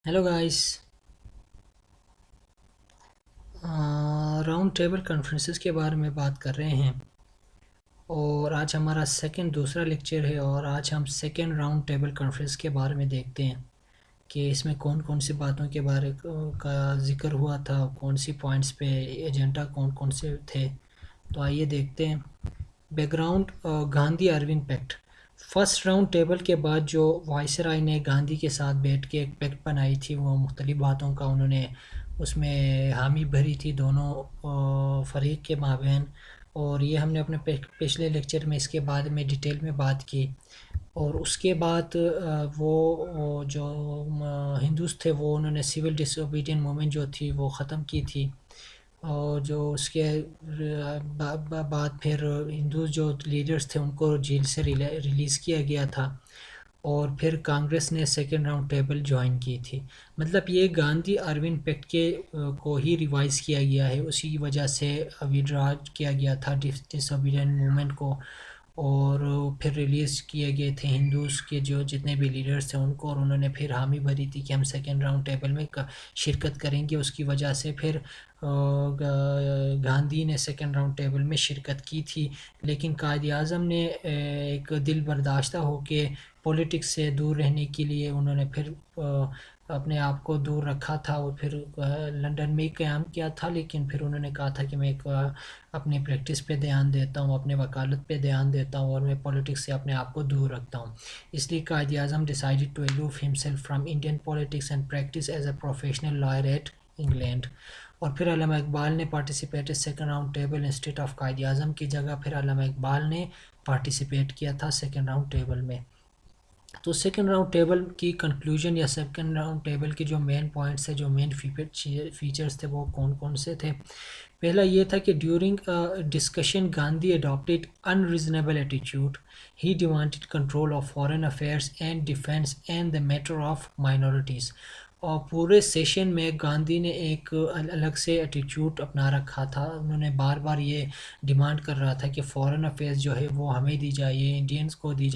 Hello guys. Round table conferences के बारे में बात कर रहे हैं और आज हमारा दूसरा लेक्चर है और आज हम सेकंड राउंड टेबल कॉन्फ्रेंस के बारे में देखते हैं कि इसमें कौन कौन सी बातों के बारे का जिक्र हुआ था, कौन सी पॉइंट्स पे एजेंडा कौन कौन से थे। तो आइए देखते हैं। Background: Gandhi Irwin pact. First round table के बाद जो वायसराय ने गांधी के साथ बैठ के एक पैक्ट बनाई थी, वो मुख्तलिफ बातों का उन्होंने उसमें हामी भरी थी दोनों फरीक के माबैन। और ये हमने अपने पिछले लेक्चर में इसके बाद में डिटेल में बात की। और उसके बाद वो जो हिंदूस थे वो उन्होंने सिविल डिसोबीडियंट मूवमेंट जो थी वो ख़त्म की थी। और जो उसके बाद फिर हिंदू जो लीडर्स थे उनको जेल से रिलीज़ किया गया था। और फिर कांग्रेस ने सेकेंड राउंड टेबल ज्वाइन की थी। मतलब ये गांधी अरविंद पैक्ट के को ही रिवाइज किया गया है, उसी की वजह से विड्रॉ किया गया था डिसोबीडियंट मूवमेंट को। और फिर रिलीज़ किए गए थे हिंदूज़ के जो जितने भी लीडर्स थे उनको, और उन्होंने फिर हामी भरी थी कि हम सेकेंड राउंड टेबल में शिरकत करेंगे। उसकी वजह से फिर गांधी ने सेकेंड राउंड टेबल में शिरकत की थी। लेकिन कायद आज़म ने एक दिल बर्दाश्त होके पॉलिटिक्स से दूर रहने के लिए उन्होंने फिर अपने आप को दूर रखा था और फिर लंदन में ही क़याम किया था। लेकिन फिर उन्होंने कहा था कि मैं एक अपनी प्रैक्टिस पे ध्यान देता हूँ, अपने वकालत पे ध्यान देता हूँ और मैं पॉलिटिक्स से अपने आप को दूर रखता हूँ। इसलिए Quaid Azam decided to aloof himself from Indian politics and practice as a professional lawyer at England. और फिर अल्लामा इकबाल ने participated second round table instead of Quaid Azam की जगह फिर अल्लामा इकबाल ने पार्टिसिपेट किया था सेकेंड राउंड टेबल में। तो सेकेंड राउंड टेबल की कंक्लूजन या सेकेंड राउंड टेबल के जो मेन पॉइंट्स है, जो मेन फीचर्स थे वो कौन कौन से थे। पहला ये था कि during discussion Gandhi adopted unreasonable attitude. He demanded control of foreign affairs and defence and the matter of minorities. और पूरे सेशन में गांधी ने एक अलग से एटीट्यूड अपना रखा था। उन्होंने बार बार ये डिमांड कर रहा था कि फॉरेन अफेयर्स जो है वो हमें दी जाइए, इंडियंस को दी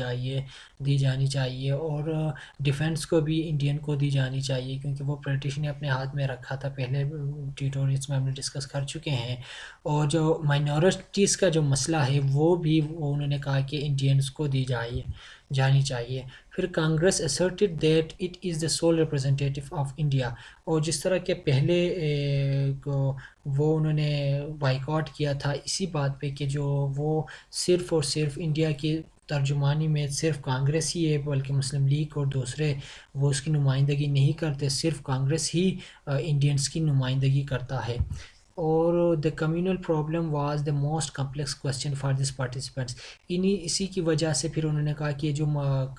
जानी चाहिए, और डिफेंस को भी इंडियन को दी जानी चाहिए, क्योंकि वो ब्रिटिश ने अपने हाथ में रखा था। पहले ट्यूटोरियल्स में हमने डिस्कस कर चुके हैं। और जो माइनॉरिटीज़ का जो मसला है वो उन्होंने कहा कि इंडियंस को जानी चाहिए। फिर Congress asserted that it is the sole representative of India. और जिस तरह के पहले वो उन्होंने बाइकआउट किया था इसी बात पे कि जो वो सिर्फ़ और सिर्फ इंडिया की तर्जुमानी में सिर्फ कांग्रेस ही है, बल्कि मुस्लिम लीग और दूसरे वो उसकी नुमाइंदगी नहीं करते, सिर्फ कांग्रेस ही इंडियंस की नुमाइंदगी करता है। और the communal problem was the most complex question for this participants. इसी की वजह से फिर उन्होंने कहा कि जो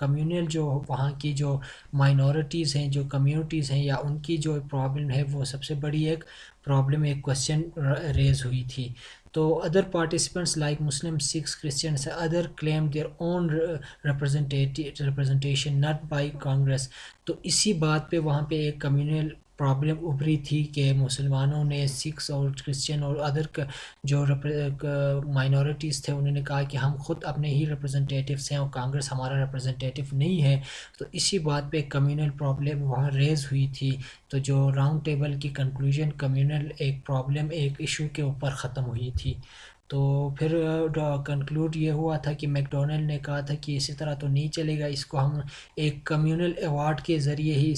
कम्युनल जो वहाँ की जो माइनॉरिटीज़ हैं, जो कम्युनिटीज़ हैं, या उनकी जो प्रॉब्लम है वो सबसे बड़ी एक प्रॉब्लम, एक क्वेश्चन रेज हुई थी। तो other participants like Muslim, Sikhs, Christians other claim their own representation not by Congress. तो इसी बात पे वहाँ पे एक कम्युनल प्रॉब्लम उभरी थी कि मुसलमानों ने, सिख्स और क्रिश्चियन और अदर जो माइनॉरिटीज़ थे उन्होंने कहा कि हम खुद अपने ही रिप्रेजेंटेटिव्स हैं और कांग्रेस हमारा रिप्रेजेंटेटिव नहीं है। तो इसी बात पे कम्युनल प्रॉब्लम वहाँ रेज हुई थी। तो जो राउंड टेबल की कंक्लूजन कम्युनल एक प्रॉब्लम, एक इशू के ऊपर ख़त्म हुई थी। तो फिर कंक्लूड ये हुआ था कि मैकडोनल्ड ने कहा था कि इसी तरह तो नहीं चलेगा, इसको हम एक कम्युनल अवार्ड के ज़रिए ही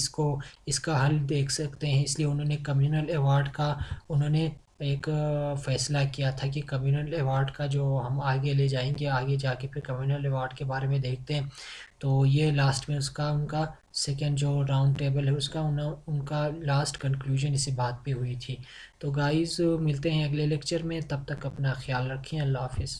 इसका हल देख सकते हैं। इसलिए उन्होंने कम्युनल अवार्ड का उन्होंने एक फ़ैसला किया था कि कम्युनल अवार्ड का जो हम आगे ले जाएंगे, आगे जाके फिर कम्युनल अवार्ड के बारे में देखते हैं। तो ये लास्ट में उसका उनका सेकेंड जो राउंड टेबल है उसका उनका लास्ट कंक्लूजन इसी बात पे हुई थी। तो गाइस मिलते हैं अगले लेक्चर में, तब तक अपना ख्याल रखें। अल्लाह हाफिज़।